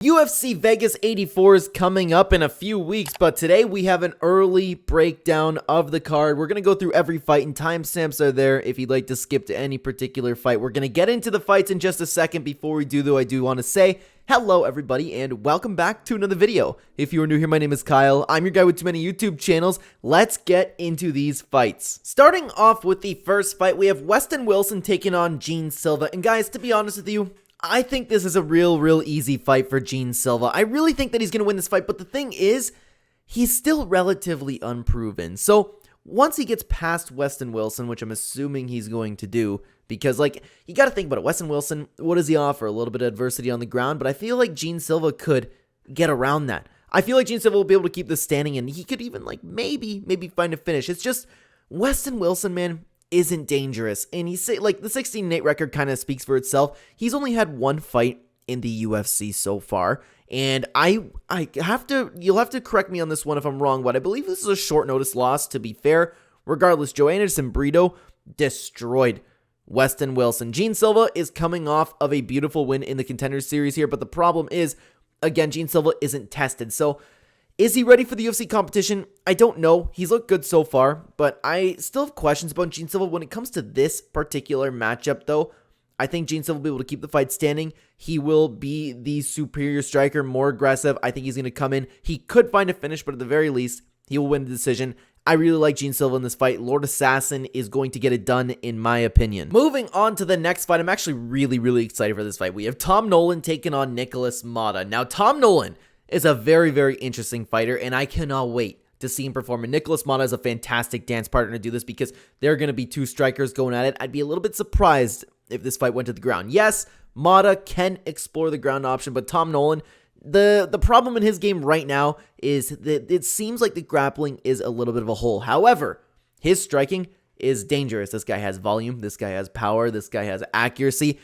UFC Vegas 84 is coming up in a few weeks, but today we have an early breakdown of the card. We're going to go through every fight, and timestamps are there if you'd like to skip to any particular fight. We're going to get into the fights in just a second. Before we do, though, I do want to say hello, everybody, and welcome back to another video. If you are new here, my name is Kyle. I'm your guy with too many YouTube channels. Let's get into these fights. Starting off with the first fight, we have Westin Wilson taking on Gene Silva, and guys, to be honest with you, I think this is a real easy fight for Gene Silva. I really think that he's going to win this fight, but the thing is, he's still relatively unproven. So once he gets past Westin Wilson, which I'm assuming he's going to do, because you got to think about it. Westin Wilson, what does he offer? A little bit of adversity on the ground, but I feel like Gene Silva could get around that. I feel like Gene Silva will be able to keep this standing, and he could even maybe find a finish. It's just Westin Wilson, man, isn't dangerous, and the 16-8 record kind of speaks for itself. He's only had one fight in the UFC so far, and you'll have to correct me on this one if I'm wrong, but I believe this is a short notice loss, to be fair. Regardless, Joanderson Brito destroyed Westin Wilson. Gene Silva is coming off of a beautiful win in the Contender Series here, but the problem is, again, Gene Silva isn't tested, so is he ready for the UFC competition? I don't know. He's looked good so far, but I still have questions about Gene Silva. When it comes to this particular matchup, though, I think Gene Silva will be able to keep the fight standing. He will be the superior striker, more aggressive. I think he's going to come in. He could find a finish, but at the very least, he will win the decision. I really like Gene Silva in this fight. Lord Assassin is going to get it done, in my opinion. Moving on to the next fight, I'm actually really excited for this fight. We have Tom Nolan taking on Nikolas Motta. Now, Tom Nolan is a very interesting fighter, and I cannot wait to see him perform. And Nikolas Motta is a fantastic dance partner to do this because there are going to be two strikers going at it. I'd be a little bit surprised if this fight went to the ground. Yes, Motta can explore the ground option, but Tom Nolan, the problem in his game right now is that it seems like the grappling is a little bit of a hole. However, his striking is dangerous. This guy has volume. This guy has power. This guy has accuracy.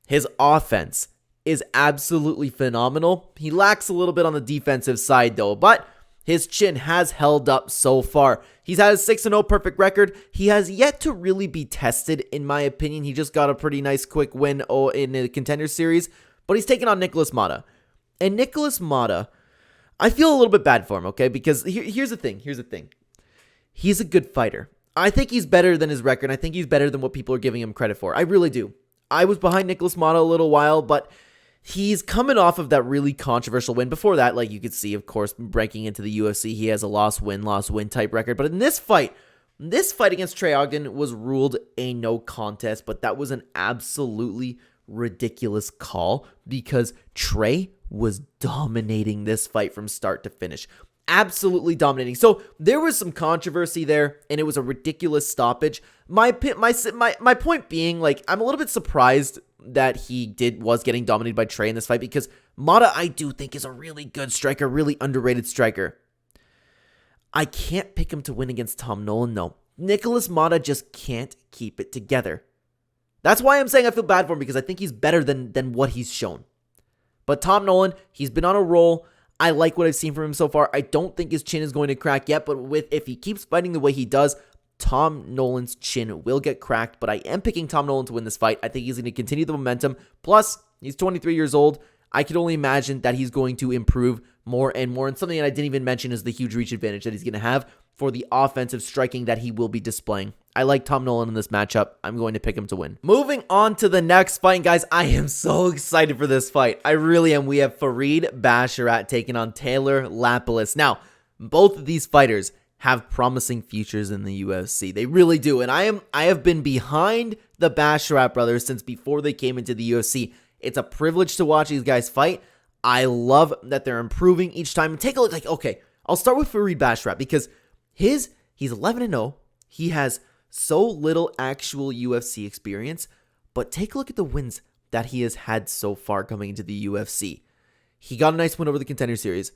His offense is absolutely phenomenal. He lacks a little bit on the defensive side, though, but his chin has held up so far. He's had a 6-0 perfect record. He has yet to really be tested, in my opinion. He just got a pretty nice quick win in the Contender Series, but he's taking on Nikolas Motta. And Nikolas Motta, I feel a little bit bad for him, okay? Because here's the thing. He's a good fighter. I think he's better than his record. I think he's better than what people are giving him credit for. I really do. I was behind Nikolas Motta a little while, but he's coming off of that really controversial win. Before that, like you could see, of course, breaking into the UFC, he has a loss-win type record. But in this fight against Trey Ogden was ruled a no contest, but that was an absolutely ridiculous call because Trey was dominating this fight from start to finish. Absolutely dominating. So there was some controversy there, and it was a ridiculous stoppage. My point being, I'm a little bit surprised that he was getting dominated by Trey in this fight because Motta, I do think, is a really good striker, really underrated striker. I can't pick him to win against Tom Nolan, though. Nikolas Motta just can't keep it together. That's why I'm saying I feel bad for him, because I think he's better than what he's shown. But Tom Nolan, he's been on a roll. I like what I've seen from him so far. I don't think his chin is going to crack yet, but if he keeps fighting the way he does, Tom Nolan's chin will get cracked. But I am picking Tom Nolan to win this fight. I think he's going to continue the momentum. Plus, he's 23 years old. I could only imagine that he's going to improve more and more. And something that I didn't even mention is the huge reach advantage that he's going to have for the offensive striking that he will be displaying. I like Tom Nolan in this matchup. I'm going to pick him to win. Moving on to the next fight, guys. I am so excited for this fight. I really am. We have Farid Basharat taking on Taylor Lapilus. Now, both of these fighters have promising futures in the UFC. They really do. And I have been behind the Basharat brothers since before they came into the UFC. It's a privilege to watch these guys fight. I love that they're improving each time. Take a look. Okay, I'll start with Farid Basharat because he's 11-0. He has so little actual UFC experience, but take a look at the wins that he has had so far coming into the UFC. He got a nice win over the Contender Series.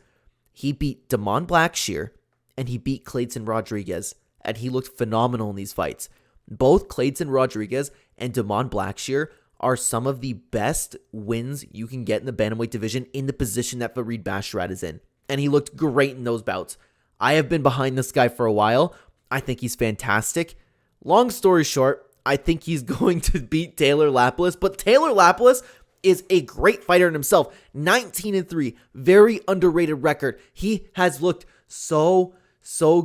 He beat Damon Blackshear, and he beat Clayton Rodriguez, and he looked phenomenal in these fights. Both Clayton Rodriguez and Damon Blackshear are some of the best wins you can get in the bantamweight division in the position that Farid Basharat is in, and he looked great in those bouts. I have been behind this guy for a while. I think he's fantastic. Long story short, I think he's going to beat Taylor Lapilus, but Taylor Lapilus is a great fighter in himself. 19-3, very underrated record. He has looked so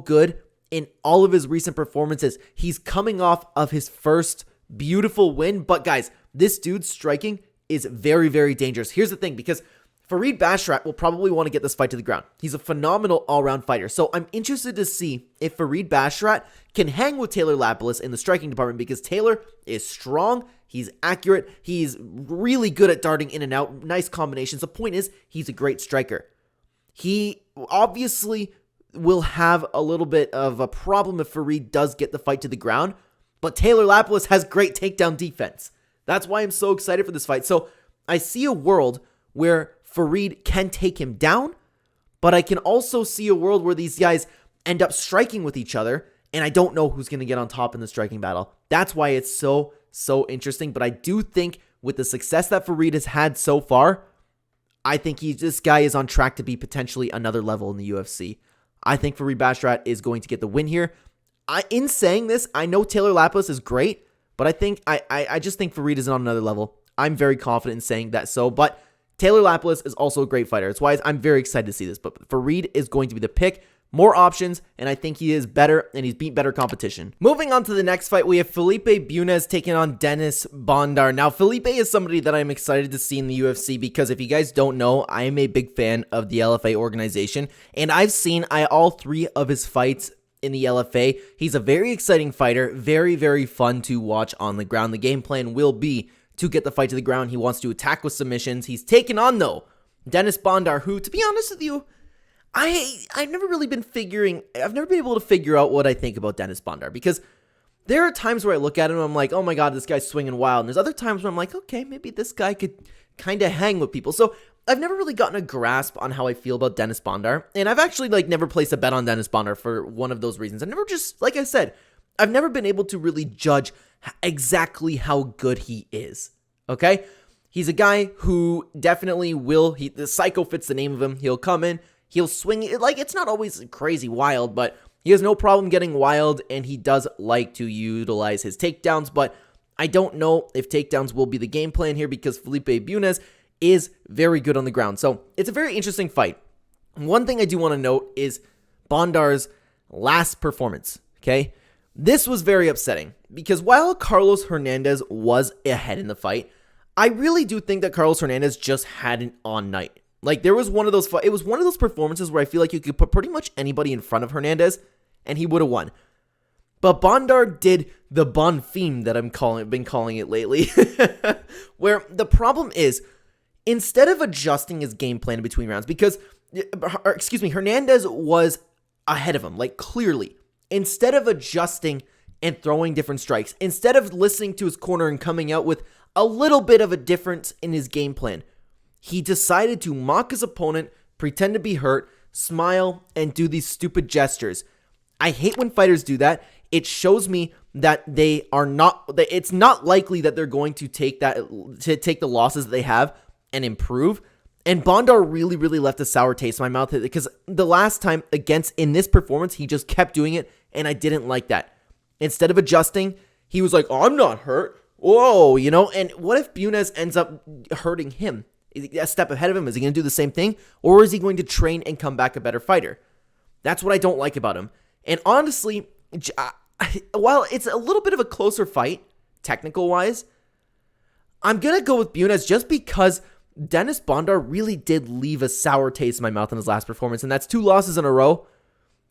good in all of his recent performances. He's coming off of his first beautiful win, but guys, this dude's striking is very, very dangerous. Here's the thing, because Farid Basharat will probably want to get this fight to the ground. He's a phenomenal all-around fighter. So I'm interested to see if Farid Basharat can hang with Taylor Lapilus in the striking department, because Taylor is strong, he's accurate, he's really good at darting in and out, nice combinations. The point is, he's a great striker. He obviously will have a little bit of a problem if Farid does get the fight to the ground, but Taylor Lapilus has great takedown defense. That's why I'm so excited for this fight. So I see a world where Farid can take him down, but I can also see a world where these guys end up striking with each other, and I don't know who's going to get on top in the striking battle. That's why it's so interesting, but I do think with the success that Farid has had so far, I think this guy is on track to be potentially another level in the UFC. I think Farid Basharat is going to get the win here. In saying this, I know Taylor Lapilus is great, but I just think Farid is on another level. I'm very confident in saying that but Taylor Lapilus is also a great fighter. That's why I'm very excited to see this. But Farid is going to be the pick. More options, and I think he is better, and he's beat better competition. Moving on to the next fight, we have Felipe Bunes taking on Dennis Bondar. Now, Felipe is somebody that I'm excited to see in the UFC because if you guys don't know, I am a big fan of the LFA organization, and I've seen all 3 of his fights in the LFA. He's a very exciting fighter, very, very fun to watch on the ground. The game plan will be to get the fight to the ground. He wants to attack with submissions. He's taken on, though, Dennis Bondar, who, to be honest with you, I've never been able to figure out what I think about Dennis Bondar, because there are times where I look at him and I'm like, oh my god, this guy's swinging wild, and there's other times where I'm like, okay, maybe this guy could kind of hang with people. So I've never really gotten a grasp on how I feel about Dennis Bondar, and I've actually never placed a bet on Dennis Bondar for one of those reasons. Like I said, I've never been able to really judge exactly how good he is, okay? He's a guy who definitely the psycho fits the name of him. He'll come in, he'll swing it, it's not always crazy wild, but he has no problem getting wild, and he does like to utilize his takedowns, but I don't know if takedowns will be the game plan here because Felipe Bunes is very good on the ground. So it's a very interesting fight. One thing I do want to note is Bondar's last performance, okay? This was very upsetting because while Carlos Hernandez was ahead in the fight, I really do think that Carlos Hernandez just had an on night. There was one of those, it was one of those performances where I feel like you could put pretty much anybody in front of Hernandez and he would have won. But Bondar did the Bon theme that been calling it lately, where the problem is, instead of adjusting his game plan between rounds, because, Hernandez was ahead of him, clearly. Instead of adjusting and throwing different strikes, instead of listening to his corner and coming out with a little bit of a difference in his game plan, he decided to mock his opponent, pretend to be hurt, smile, and do these stupid gestures. I hate when fighters do that. It shows me that it's not likely that they're going to take the losses that they have and improve. And Bondar really, really left a sour taste in my mouth because the last time in this performance, he just kept doing it, and I didn't like that. Instead of adjusting, he was like, oh, I'm not hurt. Whoa, and what if Bunes ends up hurting him? Is he a step ahead of him? Is he going to do the same thing? Or is he going to train and come back a better fighter? That's what I don't like about him. And honestly, while it's a little bit of a closer fight, technical-wise, I'm going to go with Bunes just because Dennis Bondar really did leave a sour taste in my mouth in his last performance, and that's 2 losses in a row.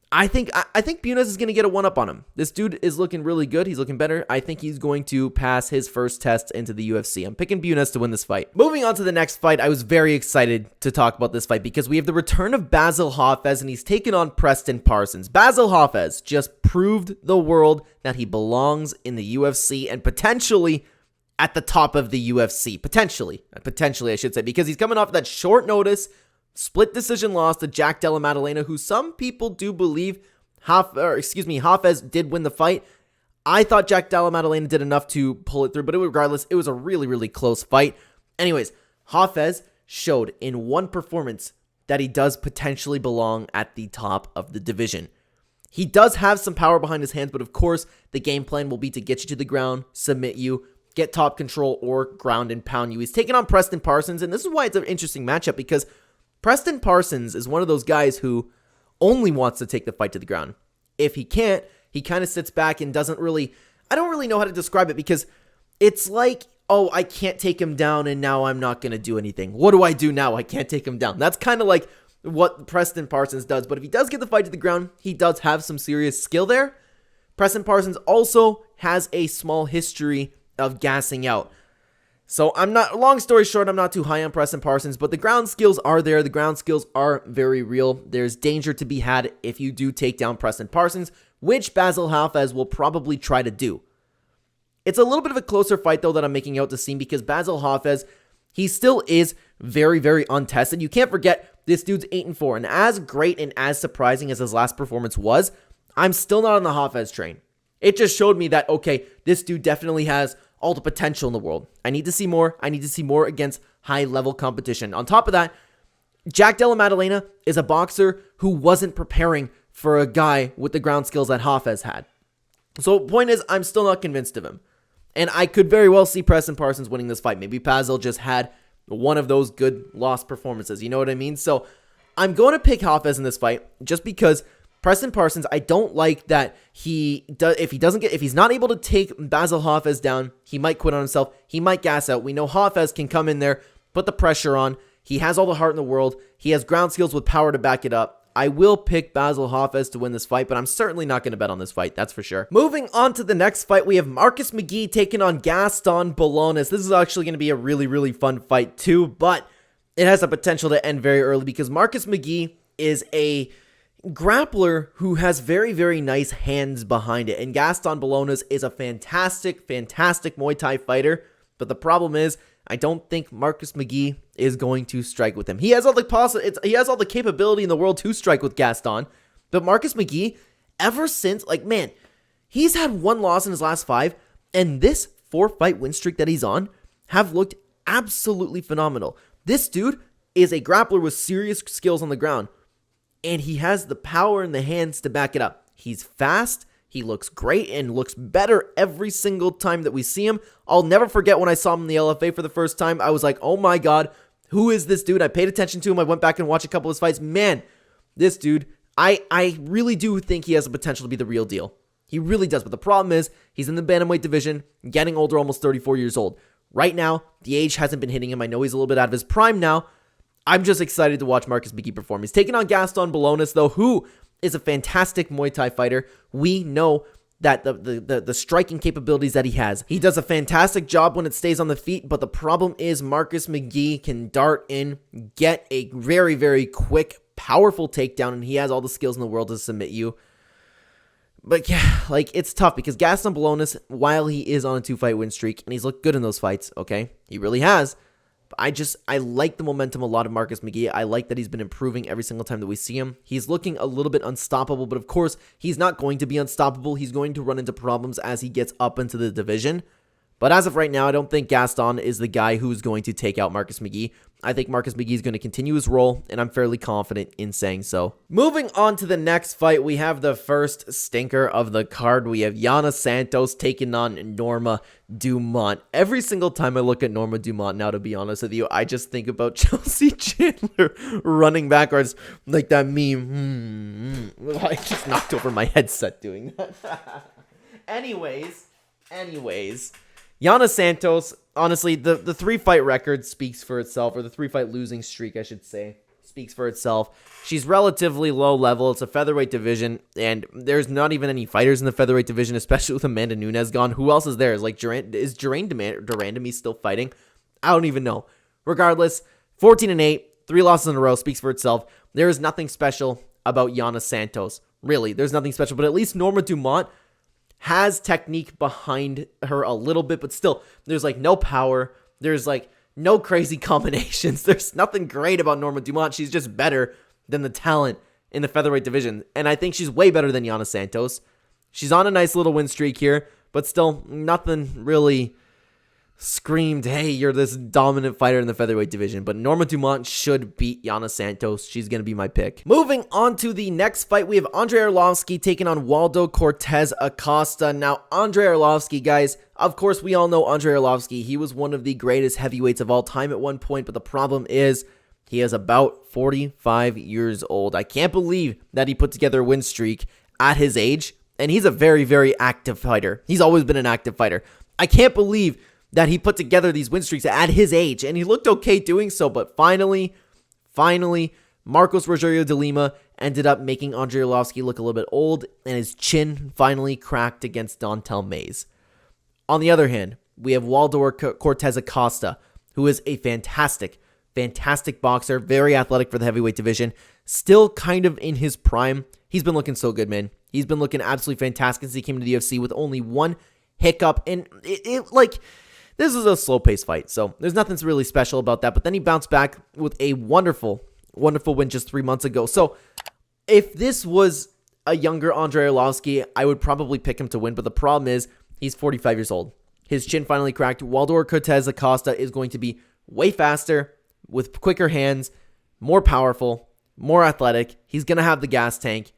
I think Bunes is going to get a one-up on him. This dude is looking really good. He's looking better. I think he's going to pass his first test into the UFC. I'm picking Bunes to win this fight. Moving on to the next fight, I was very excited to talk about this fight because we have the return of Bassil Hafez, and he's taken on Preston Parsons. Bassil Hafez just proved the world that he belongs in the UFC and potentially at the top of the UFC. Potentially, I should say, because he's coming off that short notice split decision loss to Jack Della Maddalena, who some people do believe Hafez did win the fight. I thought Jack Della Maddalena did enough to pull it through, but regardless, it was a really, really close fight. Anyways, Hafez showed in one performance that he does potentially belong at the top of the division. He does have some power behind his hands, but of course, the game plan will be to get you to the ground, submit you, get top control or ground and pound you. He's taking on Preston Parsons, and this is why it's an interesting matchup, because Preston Parsons is one of those guys who only wants to take the fight to the ground. If he can't, he kind of sits back and doesn't really, I don't really know how to describe it, because it's like, oh, I can't take him down and now I'm not going to do anything. What do I do now? I can't take him down. That's kind of like what Preston Parsons does. But if he does get the fight to the ground, he does have some serious skill there. Preston Parsons also has a small history of gassing out. So long story short, I'm not too high on Preston Parsons, but the ground skills are there. The ground skills are very real. There's danger to be had if you do take down Preston Parsons, which Bassil Hafez will probably try to do. It's a little bit of a closer fight, though, that I'm making out to seem, because Bassil Hafez, he still is very, very untested. You can't forget, this dude's 8-4, and as great and as surprising as his last performance was, I'm still not on the Hafez train. It just showed me that, okay, this dude definitely has all the potential in the world. I need to see more. I need to see more against high-level competition. On top of that, Jack Della Maddalena is a boxer who wasn't preparing for a guy with the ground skills that Hafez had. So, point is, I'm still not convinced of him. And I could very well see Preston Parsons winning this fight. Maybe Bassil just had one of those good lost performances. You know what I mean? So I'm going to pick Hafez in this fight just because Preston Parsons, I don't like that if he's not able to take Bassil Hafez down, he might quit on himself. He might gas out. We know Hafez can come in there, put the pressure on. He has all the heart in the world. He has ground skills with power to back it up. I will pick Bassil Hafez to win this fight, but I'm certainly not going to bet on this fight, that's for sure. Moving on to the next fight, we have Marcus McGhee taking on Gaston Bunes. This is actually going to be a really, really fun fight too, but it has the potential to end very early because Marcus McGhee is a grappler who has very, very nice hands behind it, and Gaston Bunes is a fantastic, fantastic Muay Thai fighter, but the problem is, I don't think Marcus McGhee is going to strike with him. He has all the capability in the world to strike with Gaston, but Marcus McGhee, ever since, he's had one loss in his last 5, and this 4-fight win streak that he's on have looked absolutely phenomenal. This dude is a grappler with serious skills on the ground, and he has the power in the hands to back it up. He's fast. He looks great and looks better every single time that we see him. I'll never forget when I saw him in the LFA for the first time. I was like, oh my God, who is this dude? I paid attention to him. I went back and watched a couple of his fights. Man, this dude, I really do think he has the potential to be the real deal. He really does. But the problem is he's in the bantamweight division, getting older, almost 34 years old. Right now, the age hasn't been hitting him. I know he's a little bit out of his prime now. I'm just excited to watch Marcus McGhee perform. He's taking on Gaston Bunes, though, who is a fantastic Muay Thai fighter. We know that the striking capabilities that he has. He does a fantastic job when it stays on the feet, but the problem is Marcus McGhee can dart in, get a very, very quick, powerful takedown, and he has all the skills in the world to submit you. But yeah, it's tough because Gaston Bunes, while he is on a 2-fight win streak, and he's looked good in those fights, okay? He really has. I like the momentum a lot of Marcus McGhee. I like that he's been improving every single time that we see him. He's looking a little bit unstoppable, but of course, he's not going to be unstoppable. He's going to run into problems as he gets up into the division. But as of right now, I don't think Gaston is the guy who's going to take out Marcus McGhee. I think Marcus McGhee is going to continue his role, and I'm fairly confident in saying so. Moving on to the next fight, we have the first stinker of the card. We have Yana Santos taking on Norma Dumont. Every single time I look at Norma Dumont now, to be honest with you, I just think about Chelsea Chandler running backwards like that meme. I just knocked over my headset doing that. Anyways. Yana Santos, honestly, the 3-fight record speaks for itself, or the 3-fight losing streak, I should say, speaks for itself. She's relatively low level. It's a featherweight division, and there's not even any fighters in the featherweight division, especially with Amanda Nunes gone. Who else is there? Is Geraint Durandamy still fighting? I don't even know. Regardless, 14-8, 3 losses in a row speaks for itself. There is nothing special about Yana Santos. Really, there's nothing special, but at least Norma Dumont has technique behind her a little bit, but still, there's no power. There's no crazy combinations. There's nothing great about Norma Dumont. She's just better than the talent in the featherweight division, and I think she's way better than Yana Santos. She's on a nice little win streak here, but still nothing really screamed, hey, you're this dominant fighter in the featherweight division. But Norma Dumont should beat Yana Santos. She's going to be my pick. Moving on to the next fight, we have Andrei Arlovski taking on Waldo Cortez Acosta. Now, Andrei Arlovski, guys, of course, we all know Andrei Arlovski. He was one of the greatest heavyweights of all time at one point, but the problem is he is about 45 years old. I can't believe that he put together a win streak at his age, and he's a very, very active fighter. He's always been an active fighter. I can't believe that he put together these win streaks at his age, and he looked okay doing so, but finally, Marcos Rogerio de Lima ended up making Andrei Arlovski look a little bit old, and his chin finally cracked against Dontel Mays. On the other hand, we have Waldo Cortez Acosta, who is a fantastic boxer, very athletic for the heavyweight division, still kind of in his prime. He's been looking so good, man. He's been looking absolutely fantastic since he came to the UFC with only one hiccup, and this is a slow-paced fight, so there's nothing really special about that, but then he bounced back with a wonderful win just 3 months ago. So if this was a younger Andrei Arlovski, I would probably pick him to win, but the problem is he's 45 years old. His chin finally cracked. Waldo Cortez Acosta is going to be way faster, with quicker hands, more powerful, more athletic. He's going to have the gas tank.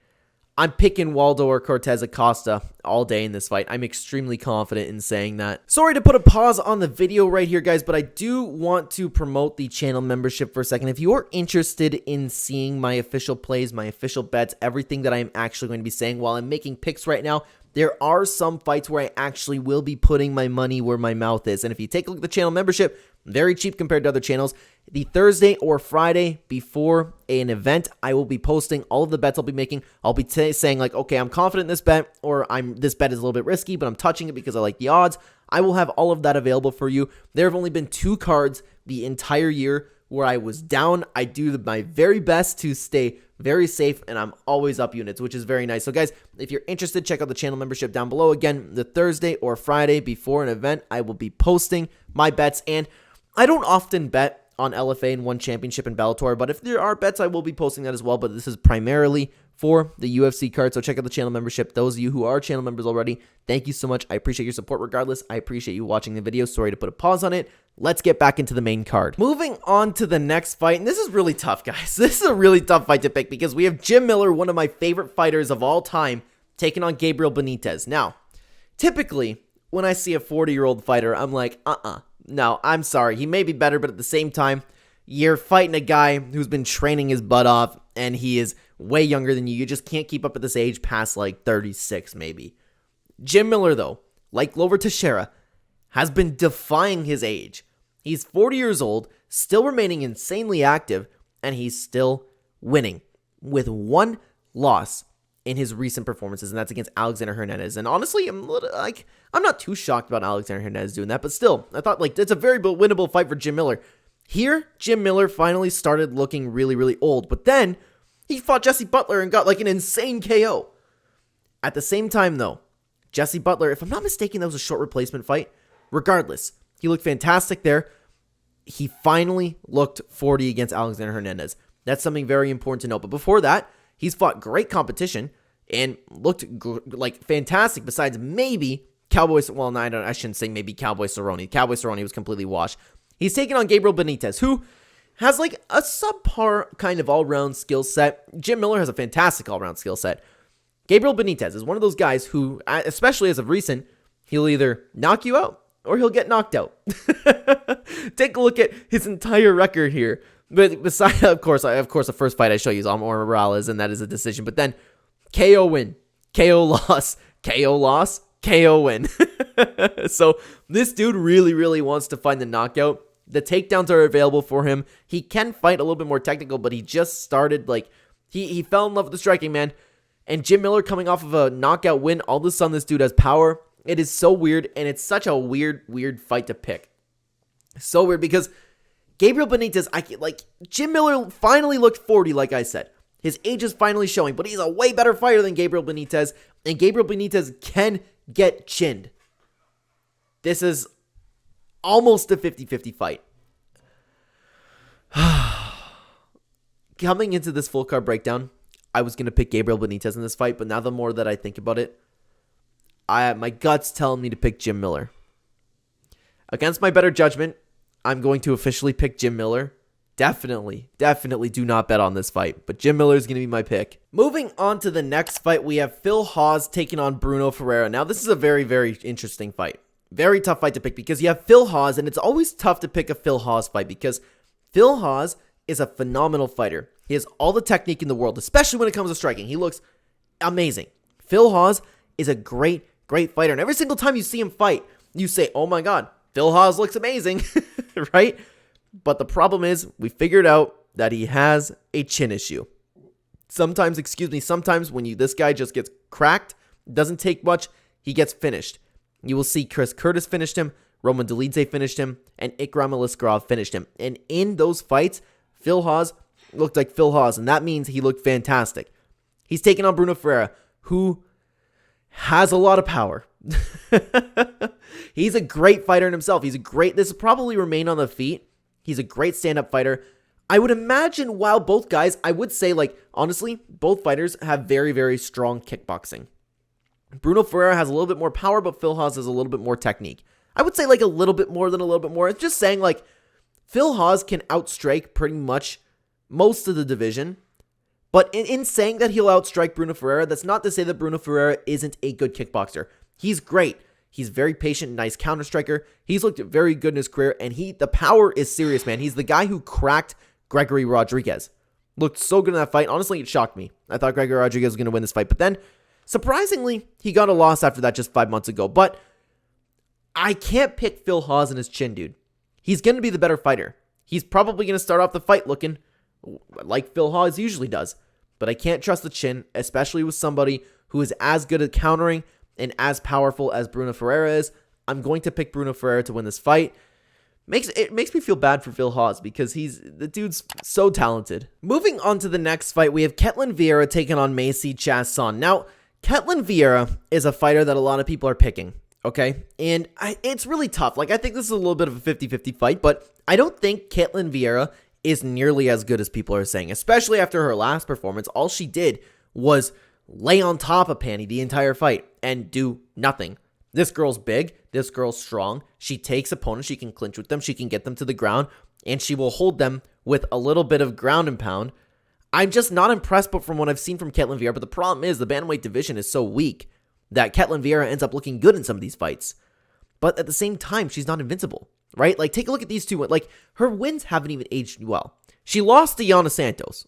I'm picking Waldo or Cortez Acosta all day in this fight. I'm extremely confident in saying that. Sorry to put a pause on the video right here, guys, but I do want to promote the channel membership for a second. If you are interested in seeing my official plays, my official bets, everything that I'm actually going to be saying while I'm making picks right now, there are some fights where I actually will be putting my money where my mouth is. And if you take a look at the channel membership, very cheap compared to other channels. The Thursday or Friday before an event, I will be posting all of the bets I'll be making. I'll be saying like, okay, I'm confident in this bet, or this bet is a little bit risky, but I'm touching it because I like the odds. I will have all of that available for you. There have only been 2 cards the entire year where I was down. I do my very best to stay very safe, and I'm always up units, which is very nice. So guys, if you're interested, check out the channel membership down below. Again, the Thursday or Friday before an event, I will be posting my bets, and I don't often bet on LFA and One Championship and Bellator, but if there are bets, I will be posting that as well, but this is primarily for the UFC card, so check out the channel membership. Those of you who are channel members already, thank you so much. I appreciate your support regardless. I appreciate you watching the video. Sorry to put a pause on it. Let's get back into the main card. Moving on to the next fight, and this is really tough, guys. This is a really tough fight to pick because we have Jim Miller, one of my favorite fighters of all time, taking on Gabriel Benitez. Now, typically, when I see a 40-year-old fighter, I'm like, no, I'm sorry. He may be better, but at the same time, you're fighting a guy who's been training his butt off, and he is way younger than you. You just can't keep up at this age past like 36 maybe. Jim Miller, though, like Glover Teixeira, has been defying his age. He's 40 years old, still remaining insanely active, and he's still winning with 1 loss in his recent performances, and that's against Alexander Hernandez. And honestly, I'm not too shocked about Alexander Hernandez doing that, but still, I thought it's a very winnable fight for Jim Miller. Here, Jim Miller finally started looking really, really old, but then he fought Jesse Butler and got like an insane KO. At the same time, though, Jesse Butler, if I'm not mistaken, that was a short replacement fight. Regardless, he looked fantastic there. He finally looked 40 against Alexander Hernandez. That's something very important to note. But before that, he's fought great competition and looked like fantastic besides maybe Cowboy. Well, no, I shouldn't say maybe Cowboy Cerrone. Cowboy Cerrone was completely washed. He's taking on Gabriel Benitez, who has like a subpar kind of all-round skill set. Jim Miller has a fantastic all-round skill set. Gabriel Benitez is one of those guys who, especially as of recent, he'll either knock you out or he'll get knocked out. Take a look at his entire record here. But besides, of course, the first fight I show you is Omar Morales, and that is a decision. But then KO win, KO loss, KO loss, KO win. So this dude really, really wants to find the knockout. The takedowns are available for him. He can fight a little bit more technical, but he just started, he fell in love with the striking, man. And Jim Miller coming off of a knockout win, all of a sudden this dude has power. It is so weird, and it's such a weird fight to pick. So weird, because Gabriel Benitez, Jim Miller finally looked 40, like I said. His age is finally showing, but he's a way better fighter than Gabriel Benitez, and Gabriel Benitez can get chinned. This is almost a 50-50 fight. Coming into this full card breakdown, I was going to pick Gabriel Benitez in this fight, but now the more that I think about it, my gut's telling me to pick Jim Miller. Against my better judgment, I'm going to officially pick Jim Miller. Definitely do not bet on this fight, but Jim Miller is going to be my pick. Moving on to the next fight, we have Phil Hawes taking on Bruno Ferreira. Now, this is a very, very interesting fight. Very tough fight to pick because you have Phil Hawes, and it's always tough to pick a Phil Hawes fight because Phil Hawes is a phenomenal fighter. He has all the technique in the world, especially when it comes to striking. He looks amazing. Phil Hawes is a great fighter, and every single time you see him fight, you say, oh my god, Phil Hawes looks amazing, right? But the problem is, we figured out that he has a chin issue. Sometimes when this guy just gets cracked, doesn't take much, he gets finished. You will see Chris Curtis finished him, Roman Dolidze finished him, and Ikram Aliskerov finished him. And in those fights, Phil Hawes looked like Phil Hawes, and that means he looked fantastic. He's taking on Bruno Ferreira, who has a lot of power. He's a great fighter in himself. This will probably remain on the feet. He's a great stand-up fighter. I would imagine while both guys, I would say, honestly, both fighters have very, very strong kickboxing. Bruno Ferreira has a little bit more power, but Phil Hawes has a little bit more technique. I would say a little bit more than a little bit more. It's just saying Phil Hawes can outstrike pretty much most of the division. But in saying that he'll outstrike Bruno Ferreira, that's not to say that Bruno Ferreira isn't a good kickboxer. He's great. He's very patient, nice counter striker. He's looked very good in his career, and the power is serious, man. He's the guy who cracked Gregory Rodriguez. Looked so good in that fight. Honestly, it shocked me. I thought Gregory Rodriguez was going to win this fight, but then, surprisingly, he got a loss after that just 5 months ago. But I can't pick Phil Hawes and his chin, dude. He's going to be the better fighter. He's probably going to start off the fight looking like Phil Hawes usually does. But I can't trust the chin, especially with somebody who is as good at countering and as powerful as Bruno Ferreira is. I'm going to pick Bruno Ferreira to win this fight. It makes me feel bad for Phil Hawes because the dude's so talented. Moving on to the next fight, we have Ketlen Vieira taking on Macy Chiasson. Now, Ketlen Vieira is a fighter that a lot of people are picking, okay? And it's really tough. I think this is a little bit of a 50-50 fight, but I don't think Ketlen Vieira is nearly as good as people are saying, especially after her last performance. All she did was lay on top of Panny the entire fight and do nothing. This girl's big. This girl's strong. She takes opponents. She can clinch with them. She can get them to the ground, and she will hold them with a little bit of ground and pound. I'm just not impressed from what I've seen from Ketlen Vieira, but the problem is the bantamweight division is so weak that Ketlen Vieira ends up looking good in some of these fights. But at the same time, she's not invincible, right? Take a look at these two. Her wins haven't even aged well. She lost to Yana Santos.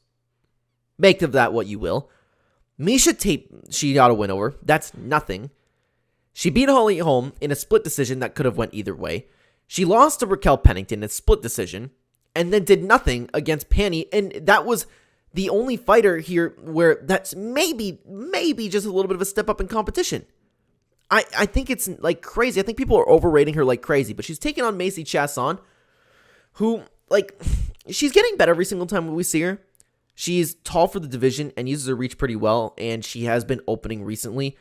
Make of that what you will. Misha Tate, she got a win over. That's nothing. She beat Holly Holm in a split decision that could have went either way. She lost to Raquel Pennington in a split decision, and then did nothing against Panny, and that was the only fighter here where that's maybe just a little bit of a step up in competition. I think it's crazy. I think people are overrating her like crazy, but she's taking on Macy Chiasson, who, she's getting better every single time we see her. She's tall for the division and uses her reach pretty well, and she has been opening recently.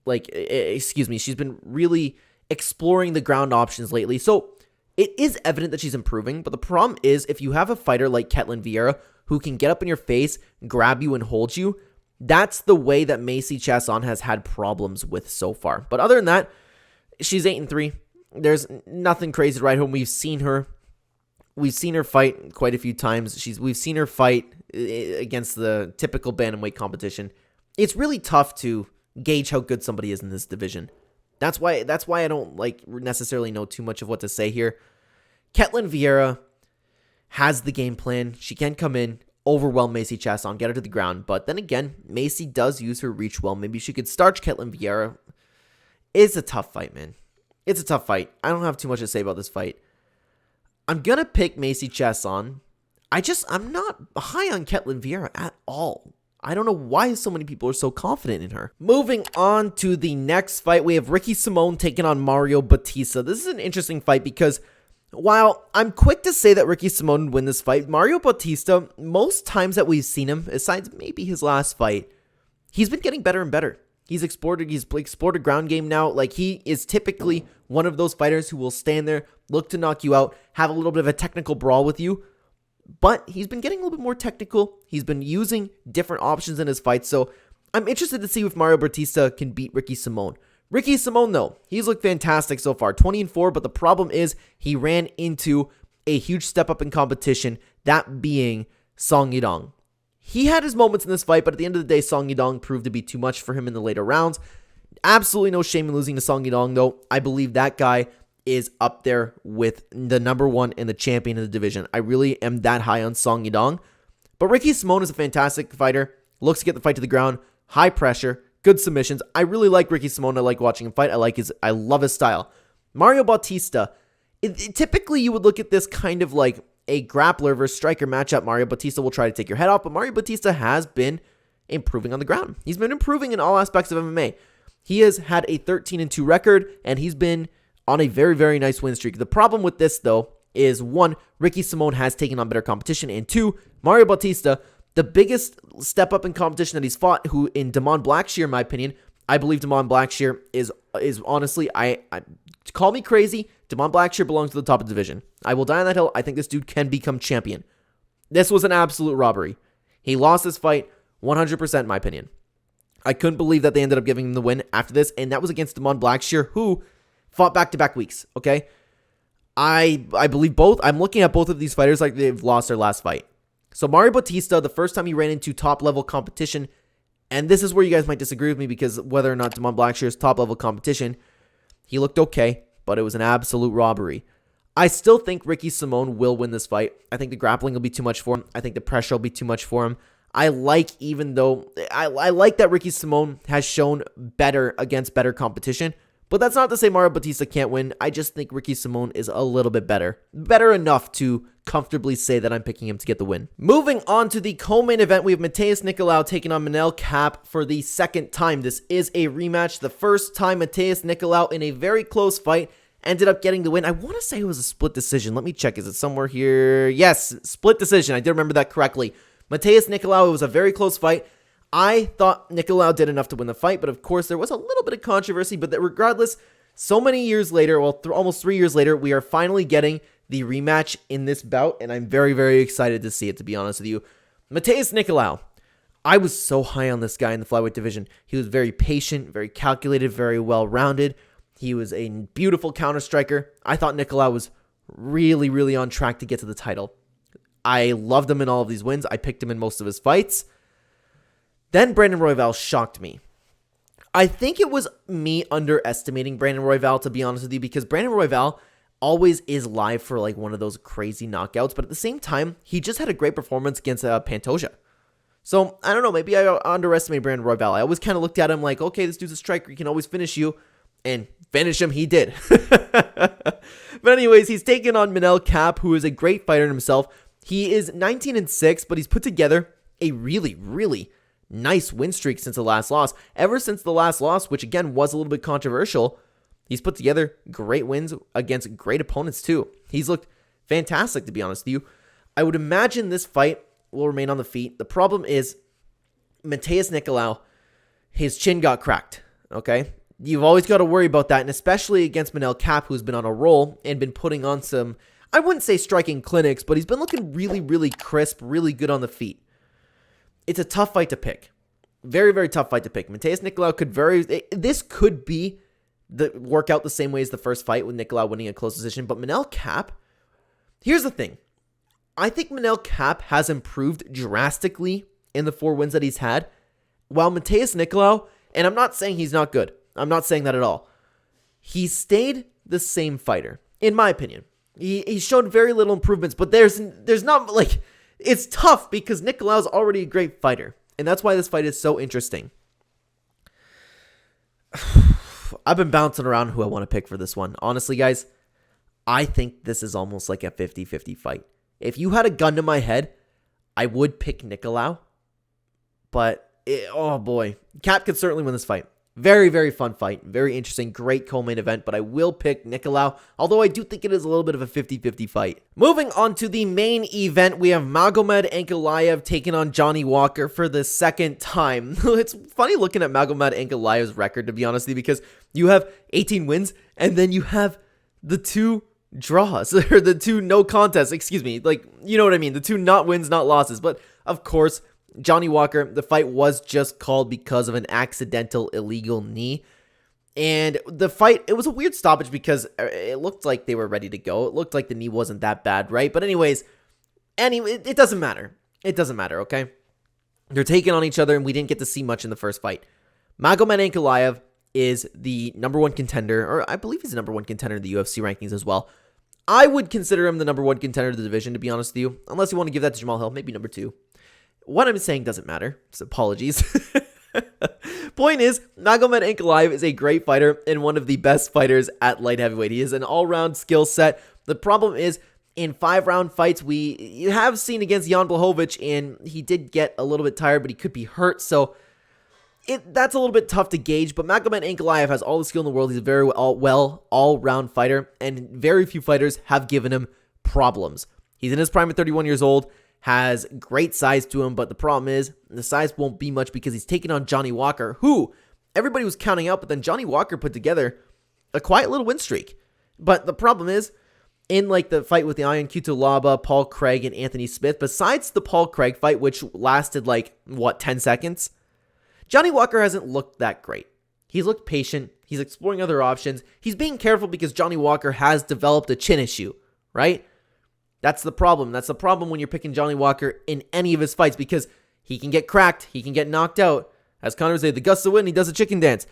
She's been really exploring the ground options lately. So it is evident that she's improving, but the problem is if you have a fighter like Ketlen Vieira who can get up in your face, grab you, and hold you, that's the way that Macy Chiasson has had problems with so far. But other than that, she's 8-3. There's nothing crazy to write home. We've seen her fight quite a few times. We've seen her fight against the typical bantamweight competition. It's really tough to gauge how good somebody is in this division. That's why I don't necessarily know too much of what to say here. Ketlen Vieira has the game plan. She can come in, overwhelm Macy Chiasson, get her to the ground. But then again, Macy does use her reach well. Maybe she could starch Ketlen Vieira. It's a tough fight, man. It's a tough fight. I don't have too much to say about this fight. I'm going to pick Macy Chiasson. I'm not high on Ketlen Vieira at all. I don't know why so many people are so confident in her. Moving on to the next fight, we have Ricky Simón taking on Mario Batista. This is an interesting fight because while I'm quick to say that Ricky Simón would win this fight, Mario Batista, most times that we've seen him, besides maybe his last fight, he's been getting better and better. He's explored a ground game now. He is typically one of those fighters who will stand there, look to knock you out, have a little bit of a technical brawl with you. But he's been getting a little bit more technical. He's been using different options in his fights. So I'm interested to see if Mario Batista can beat Ricky Simón. Ricky Simon, though, he's looked fantastic so far, 20-4, but the problem is he ran into a huge step up in competition, that being Song Yadong. He had his moments in this fight, but at the end of the day, Song Yadong proved to be too much for him in the later rounds. Absolutely no shame in losing to Song Yadong, though. I believe that guy is up there with the number one and the champion of the division. I really am that high on Song Yadong. But Ricky Simon is a fantastic fighter. Looks to get the fight to the ground. High pressure. Good submissions. I really like Ricky Simon. I like watching him fight. I love his style. Mario Bautista. Typically, you would look at this kind of like a grappler versus striker matchup. Mario Bautista will try to take your head off, but Mario Bautista has been improving on the ground. He's been improving in all aspects of MMA. He has had a 13-2 record, and he's been on a very, very nice win streak. The problem with this, though, is one, Ricky Simon has taken on better competition, and two, Mario Bautista, the biggest step up in competition that he's fought, who in Damon Blackshear, in my opinion, I believe Damon Blackshear is honestly, I call me crazy, Damon Blackshear belongs to the top of the division. I will die on that hill. I think this dude can become champion. This was an absolute robbery. He lost this fight 100% in my opinion. I couldn't believe that they ended up giving him the win after this, and that was against Damon Blackshear, who fought back-to-back weeks, okay? I believe both. I'm looking at both of these fighters like they've lost their last fight. So Mario Bautista, the first time he ran into top-level competition, and this is where you guys might disagree with me because whether or not Damon Blackshear is top-level competition, he looked okay, but it was an absolute robbery. I still think Ricky Simon will win this fight. I think the grappling will be too much for him. I think the pressure will be too much for him. I like that Ricky Simon has shown better against better competition, but that's not to say Mario Bautista can't win. I just think Ricky Simon is a little bit better. Better enough to comfortably say that I'm picking him to get the win. Moving on to the co-main event, we have Matheus Nicolau taking on Manel Kape for the second time. This is a rematch. The first time Matheus Nicolau in a very close fight ended up getting the win. I want to say it was a split decision. Let me check. Is it somewhere here? Yes, split decision. I did remember that correctly. Matheus Nicolau, it was a very close fight. I thought Nicolau did enough to win the fight, but of course there was a little bit of controversy, but that regardless, so many years later, well, almost 3 years later, we are finally getting the rematch in this bout, and I'm very, very excited to see it, to be honest with you. Matheus Nicolau, I was so high on this guy in the flyweight division. He was very patient, very calculated, very well-rounded. He was a beautiful counter-striker. I thought Nicolau was really, really on track to get to the title. I loved him in all of these wins. I picked him in most of his fights. Then Brandon Royval shocked me. I think it was me underestimating Brandon Royval, to be honest with you, because Brandon Royval always is live for like one of those crazy knockouts, but at the same time, he just had a great performance against Pantoja. So, I don't know, maybe I underestimated Brandon Royval. I always kind of looked at him like, okay, this dude's a striker, he can always finish you, and finish him, he did. But anyways, he's taken on Manel Kape, who is a great fighter himself. He is 19-6, but he's put together a really, really nice win streak since the last loss. Ever since the last loss, which again was a little bit controversial, he's put together great wins against great opponents too. He's looked fantastic, to be honest with you. I would imagine this fight will remain on the feet. The problem is Matheus Nicolau, his chin got cracked, okay? You've always got to worry about that, and especially against Manel Kape, who's been on a roll and been putting on some, I wouldn't say striking clinics, but he's been looking really, really crisp, really good on the feet. It's a tough fight to pick. Very, very tough fight to pick. Matheus Nicolau this could be work out the same way as the first fight with Nicolau winning a close decision, but Manel Kape, here's the thing. I think Manel Kape has improved drastically in the 4 wins that he's had, while Matheus Nicolau, and I'm not saying he's not good. I'm not saying that at all. He stayed the same fighter, in my opinion. He showed very little improvements, but there's not, like, it's tough because Nicolau's already a great fighter, and that's why this fight is so interesting. I've been bouncing around who I want to pick for this one. Honestly, guys, I think this is almost like a 50-50 fight. If you had a gun to my head, I would pick Nicolau, but, oh boy, Kape could certainly win this fight. Very, very fun fight. Very interesting. Great co-main event, but I will pick Nicolau, although I do think it is a little bit of a 50-50 fight. Moving on to the main event, we have Magomed Ankalaev taking on Johnny Walker for the second time. It's funny looking at Magomed Ankalaev's record, to be honest with you, because you have 18 wins, and then you have the 2 draws, or the 2 no contests, excuse me. Like, you know what I mean? The 2 not wins, not losses. But, of course, Johnny Walker, the fight was just called because of an accidental illegal knee. And the fight, it was a weird stoppage because it looked like they were ready to go. It looked like the knee wasn't that bad, right? But anyways, it doesn't matter. It doesn't matter, okay? They're taking on each other, and we didn't get to see much in the first fight. Magomed Ankalaev is the number one contender, or I believe he's the number one contender in the UFC rankings as well. I would consider him the number one contender of the division, to be honest with you, unless you want to give that to Jamal Hill, maybe number two. What I'm saying doesn't matter, so apologies. Point is, Magomed Ankalaev is a great fighter and one of the best fighters at light heavyweight. He is an all-round skill set. The problem is, in 5-round fights, you have seen against Jan Blachowicz, and he did get a little bit tired, but he could be hurt, so that's a little bit tough to gauge. But Magomed Ankalaev has all the skill in the world. He's a very all-round fighter, and very few fighters have given him problems. He's in his prime at 31 years old, has great size to him, but the problem is the size won't be much because he's taking on Johnny Walker, who everybody was counting out, but then Johnny Walker put together a quiet little win streak. But the problem is, in like the fight with the Ion Cutelaba, Paul Craig, and Anthony Smith, besides the Paul Craig fight, which lasted 10 seconds, Johnny Walker hasn't looked that great. He's looked patient. He's exploring other options. He's being careful because Johnny Walker has developed a chin issue, right? That's the problem. That's the problem when you're picking Johnny Walker in any of his fights, because he can get cracked. He can get knocked out. As Connor say, the gusts of wind, he does a chicken dance.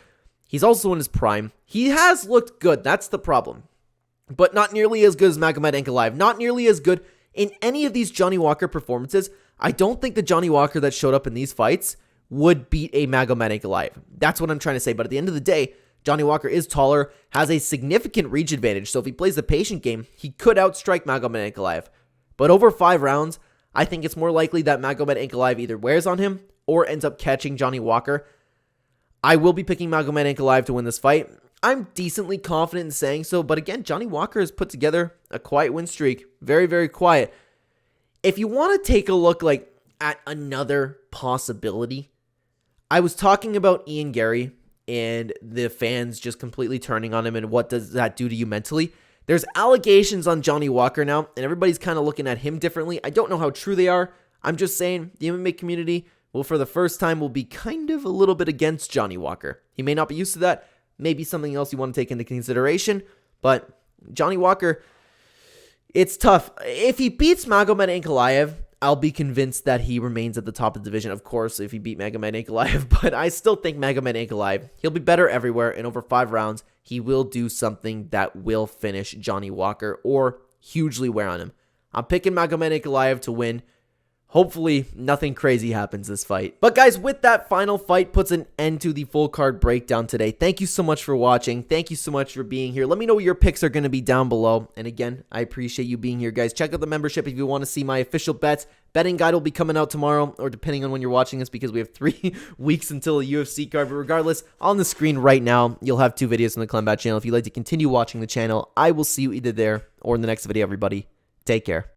He's also in his prime. He has looked good. That's the problem. But not nearly as good as Magomed Ankalaev. Not nearly as good in any of these Johnny Walker performances. I don't think the Johnny Walker that showed up in these fights would beat a Magomed Ankalaev. That's what I'm trying to say. But at the end of the day, Johnny Walker is taller, has a significant reach advantage, so if he plays the patient game, he could outstrike Magomed Ankalaev. But over 5 rounds, I think it's more likely that Magomed Ankalaev either wears on him or ends up catching Johnny Walker. I will be picking Magomed Ankalaev to win this fight. I'm decently confident in saying so, but again, Johnny Walker has put together a quiet win streak. Very, very quiet. If you want to take a look at another possibility, I was talking about Ian Gary and the fans just completely turning on him, and what does that do to you mentally? There's allegations on Johnny Walker now, and everybody's kind of looking at him differently. I don't know how true they are. I'm just saying the MMA community will, for the first time, will be kind of a little bit against Johnny Walker. He may not be used to that. Maybe something else you want to take into consideration, but Johnny Walker, it's tough. If he beats Magomed Ankalaev, I'll be convinced that he remains at the top of the division, of course, if he beat Magomed Ankalaev, but I still think Magomed Ankalaev, he'll be better everywhere, and over 5 rounds, he will do something that will finish Johnny Walker or hugely wear on him. I'm picking Magomed Ankalaev to win. Hopefully, nothing crazy happens this fight. But guys, with that final fight puts an end to the full card breakdown today. Thank you so much for watching. Thank you so much for being here. Let me know what your picks are going to be down below. And again, I appreciate you being here, guys. Check out the membership if you want to see my official bets. Betting guide will be coming out tomorrow, or depending on when you're watching this, because we have 3 weeks until a UFC card. But regardless, on the screen right now, you'll have 2 videos on the Clenbat channel. If you'd like to continue watching the channel, I will see you either there or in the next video, everybody. Take care.